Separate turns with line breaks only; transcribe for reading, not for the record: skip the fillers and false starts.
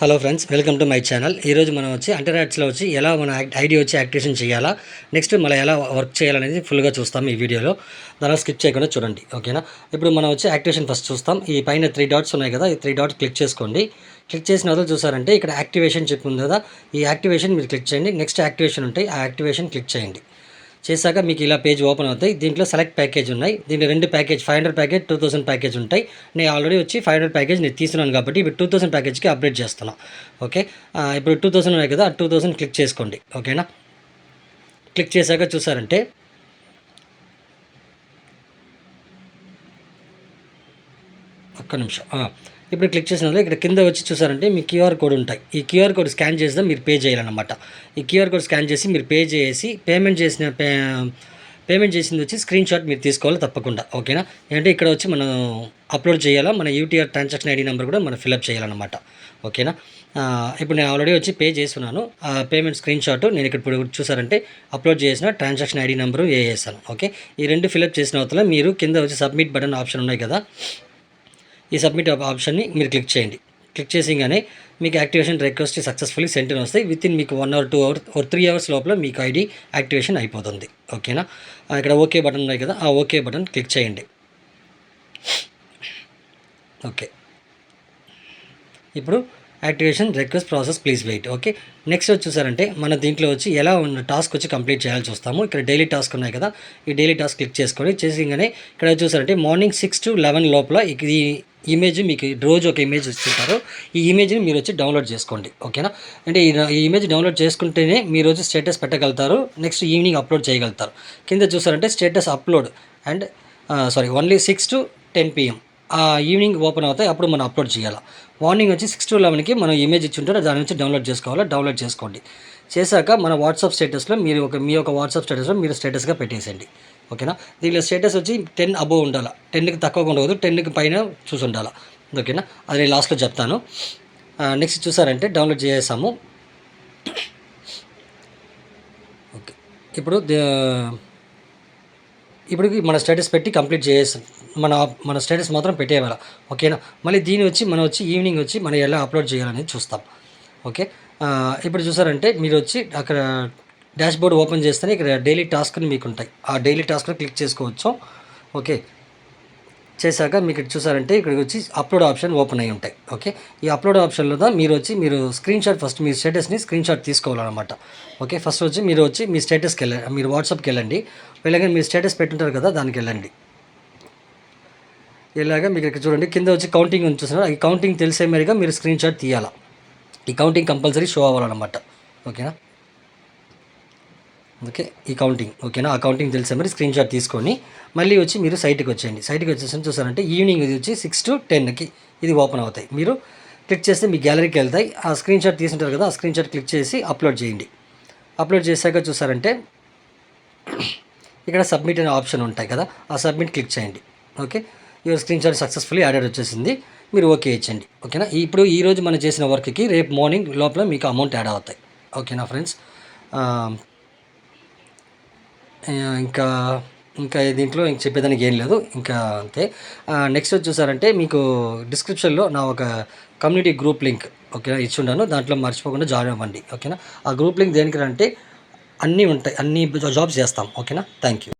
Hello friends, welcome to my channel. ఈరోజు మనం వచ్చి అంటర్యాడ్స్లో వచ్చి ఎలా మన ఐడి వచ్చి యాక్టివేషన్ చేయాలా, నెక్స్ట్ మళ్ళీ ఎలా వర్క్ చేయాలనేది ఫుల్గా చూస్తాం ఈ వీడియోలో. దానిలో స్కిప్ చేయకుండా చూడండి, ఓకేనా. ఇప్పుడు మనం వచ్చి యాక్టివేషన్ ఫస్ట్ చూస్తాం. ఈ పైన 3 డాట్స్ ఉన్నాయి కదా, ఈ 3 డాట్స్ క్లిక్ చేసుకోండి. క్లిక్ చేసిన తర్వాత చూసారంటే ఇక్కడ యాక్టివేషన్ చెప్పి ఉంది కదా, ఈ యాక్టివేషన్ మీరు క్లిక్ చేయండి. నెక్స్ట్ యాక్టివేషన్ ఉంటాయి, ఆ యాక్టివేషన్ క్లిక్ చేయండి. చేశాక మీకు ఇలా పేజ్ ఓపెన్ అవుతాయి. దీంట్లో సెలెక్ట్ ప్యాకేజ్ ఉన్నాయి. దీంట్లో 2 ప్యాకేజ్ 500 ప్యాకేజ్ 2000 ప్యాకేజ్ ఉంటాయి. నేను ఆల్రెడీ వచ్చి 500 ప్యాకేజ్ నేను తీసుకున్నాను కాబట్టి ఇప్పుడు 2000 ప్యాకేజ్కి అప్డేట్ చేస్తున్నాను. ఓకే, ఇప్పుడు 2000 ఉన్నాయి కదా, ఆ 2000 క్లిక్ చేసుకోండి. ఓకేనా. క్లిక్ చేశాక చూసారంటే ఒక్క నిమిషం, ఇప్పుడు క్లిక్ చేసిన ఇక్కడ కింద వచ్చి చూసారంటే మీ క్యూఆర్ కోడ్ ఉంటాయి. ఈ క్యూఆర్ కోడ్ స్కాన్ చేస్తే మీరు పే చేయాలన్నమాట. ఈ క్యూఆర్ కోడ్ స్కాన్ చేసి మీరు పే చేసి పేమెంట్ చేసింది వచ్చి స్క్రీన్ షాట్ మీరు తీసుకోవాలి తప్పకుండా. ఓకేనా. అంటే ఇక్కడ వచ్చి మనం అప్లోడ్ చేయాలా, మన యూటీఆర్ ట్రాన్సాక్షన్ ఐడి నెంబర్ కూడా మనం ఫిల్అప్ చేయాలన్నమాట. ఓకేనా. ఇప్పుడు నేను ఆల్రెడీ వచ్చి పే చేస్తున్నాను. పేమెంట్ స్క్రీన్ షాట్ నేను ఇక్కడ ఇప్పుడు చూసారంటే అప్లోడ్ చేసిన ట్రాన్సాక్షన్ ఐడి నెంబరు వేసాను. ఓకే, ఈ 2 ఫిల్అప్ చేసిన అవతల మీరు కింద వచ్చి సబ్మిట్ బటన్ ఆప్షన్ ఉన్నాయి కదా, ఈ సబ్మిట్ ఆప్షన్ని మీరు క్లిక్ చేయండి. క్లిక్ చేసిగానే మీకు యాక్టివేషన్ రిక్వెస్ట్ సక్సెస్ఫుల్లీ సెండ్ అని వస్తాయి. వితిన్ మీకు 1 or 2 hours or 3 hours లోపల మీకు ఐడి యాక్టివేషన్ అయిపోతుంది. ఓకేనా. ఇక్కడ ఓకే బటన్ ఉన్నాయి కదా, ఆ ఓకే బటన్ క్లిక్ చేయండి. ఓకే, ఇప్పుడు activation request process please wait. Okay, next వచ్చి చూసారంటే మన దీంట్లో వచ్చి ఎలా ఉన్న టాస్క్ వచ్చి కంప్లీట్ చేయాలి చూస్తాము. ఇక్కడ డైలీ టాస్క్ ఉన్నాయి కదా, ఈ డైలీ టాస్క్ క్లిక్ చేసుకొని చేసిగానే ఇక్కడ చూసారంటే మార్నింగ్ 6 to 11 లోపల ఈ ఇమేజ్ మీకు రోజు ఒక ఇమేజ్ ఇస్తుంటారు. ఈ ఇమేజ్ని మీరు వచ్చి డౌన్లోడ్ చేసుకోండి. ఓకేనా. అంటే ఈ ఇమేజ్ డౌన్లోడ్ చేసుకుంటేనే మీరు వచ్చి స్టేటస్ పెట్టగలుగుతారు. నెక్స్ట్ ఈవినింగ్ అప్లోడ్ చేయగలుగుతారు. కింద చూసారంటే status upload and only 6 to 10 PM evening open అవుతాయి. అప్పుడు మనం అప్లోడ్ చేయాలి. మార్నింగ్ వచ్చి 6 to 11కి మనం ఇమేజ్ ఇచ్చి ఉంటారు, దాని నుంచి డౌన్లోడ్ చేసుకోవాలి. డౌన్లోడ్ చేసుకోండి. చేశాక మన వాట్సాప్ స్టేటస్లో మీ యొక్క వాట్సాప్ స్టేటస్లో మీరు స్టేటస్గా పెట్టేసేయండి. ఓకేనా. దీనిలో స్టేటస్ వచ్చి 10 అబోవ్ ఉండాలి, 10కి తక్కువగా ఉండకూడదు, 10కి పైన చూసి ఉండాలి. ఓకేనా, అది నేను లాస్ట్లో చెప్తాను. నెక్స్ట్ చూసారంటే డౌన్లోడ్ చేసాము. ఓకే, ఇప్పుడు మన స్టేటస్ పెట్టి కంప్లీట్ చేసేసాం. మన స్టేటస్ మాత్రం పెట్టేయాలి. ఓకేనా. మళ్ళీ దీని వచ్చి మనం వచ్చి ఈవినింగ్ వచ్చి మనం ఎలా అప్లోడ్ చేయాలనేది చూస్తాం. ఓకే, ఇప్పుడు చూసారంటే మీరు వచ్చి అక్కడ డాష్ బోర్డ్ ఓపెన్ చేస్తేనే ఇక్కడ డైలీ టాస్క్ని మీకు ఉంటాయి. ఆ డైలీ టాస్క్ని క్లిక్ చేసుకోవచ్చు. ఓకే, చేశాక మీకు చూసారంటే ఇక్కడికి వచ్చి అప్లోడ్ ఆప్షన్ ఓపెన్ అయ్యి ఉంటాయి. ఓకే, ఈ అప్లోడ్ ఆప్షన్లో మీరు స్క్రీన్ షాట్ ఫస్ట్ మీ స్టేటస్ని స్క్రీన్ షాట్ తీసుకోవాలన్నమాట. ఓకే, ఫస్ట్ వచ్చి మీరు మీ స్టేటస్కి వెళ్ళండి, మీరు వాట్సాప్కి వెళ్ళండి. వెళ్ళగానే మీరు స్టేటస్ పెట్టుంటారు కదా, దానికి వెళ్ళండి. ఇలాగా మీకు ఇక్కడ చూడండి కింద వచ్చి కౌంటింగ్ ఉంది చూస్తున్నారు. ఈ కౌంటింగ్ తెలిసే మేరగా మీరు స్క్రీన్ షాట్ తీయాలా. ఈ కౌంటింగ్ కంపల్సరీ షో అవ్వాలన్నమాట. ఓకేనా. ఓకే, ఈ కౌంటింగ్ ఓకేనా, ఆ కౌంటింగ్ తెలిసే మరి స్క్రీన్ షాట్ తీసుకొని మళ్ళీ వచ్చి మీరు సైట్కి వచ్చేయండి. సైట్కి వచ్చేసి చూసారంటే ఈవినింగ్ ఇది వచ్చి 6 to 10కి ఇది ఓపెన్ అవుతాయి. మీరు క్లిక్ చేస్తే మీ గ్యాలరీకి వెళ్తాయి. ఆ స్క్రీన్ షాట్ తీసుంటారు కదా, ఆ స్క్రీన్ షాట్ క్లిక్ చేసి అప్లోడ్ చేయండి. అప్లోడ్ చేశాక చూసారంటే ఇక్కడ సబ్మిట్ అనే ఆప్షన్ ఉంటాయి కదా, ఆ సబ్మిట్ క్లిక్ చేయండి. Okay, your screen shot successfully added వచ్చేసింది. మీరు ఓకే ఇచ్చండి. ఓకేనా. ఇప్పుడు ఈరోజు మనం చేసిన వర్క్కి రేపు మార్నింగ్ లోపల మీకు అమౌంట్ యాడ్ అవుతాయి. ఓకేనా ఫ్రెండ్స్. ఇంకా ఇంకా దీంట్లో ఇంక చెప్పేదానికి ఏం లేదు, ఇంకా అంతే. నెక్స్ట్ వచ్చి చూసారంటే మీకు డిస్క్రిప్షన్లో నా ఒక కమ్యూనిటీ గ్రూప్ లింక్ ఓకేనా ఇచ్చుండాను, దాంట్లో మర్చిపోకుండా జాయిన్ అవ్వండి. ఓకేనా. ఆ గ్రూప్ లింక్ దేనికి అంటే అన్నీ ఉంటాయి, అన్ని జాబ్స్ చేస్తాం. ఓకేనా. Thank you.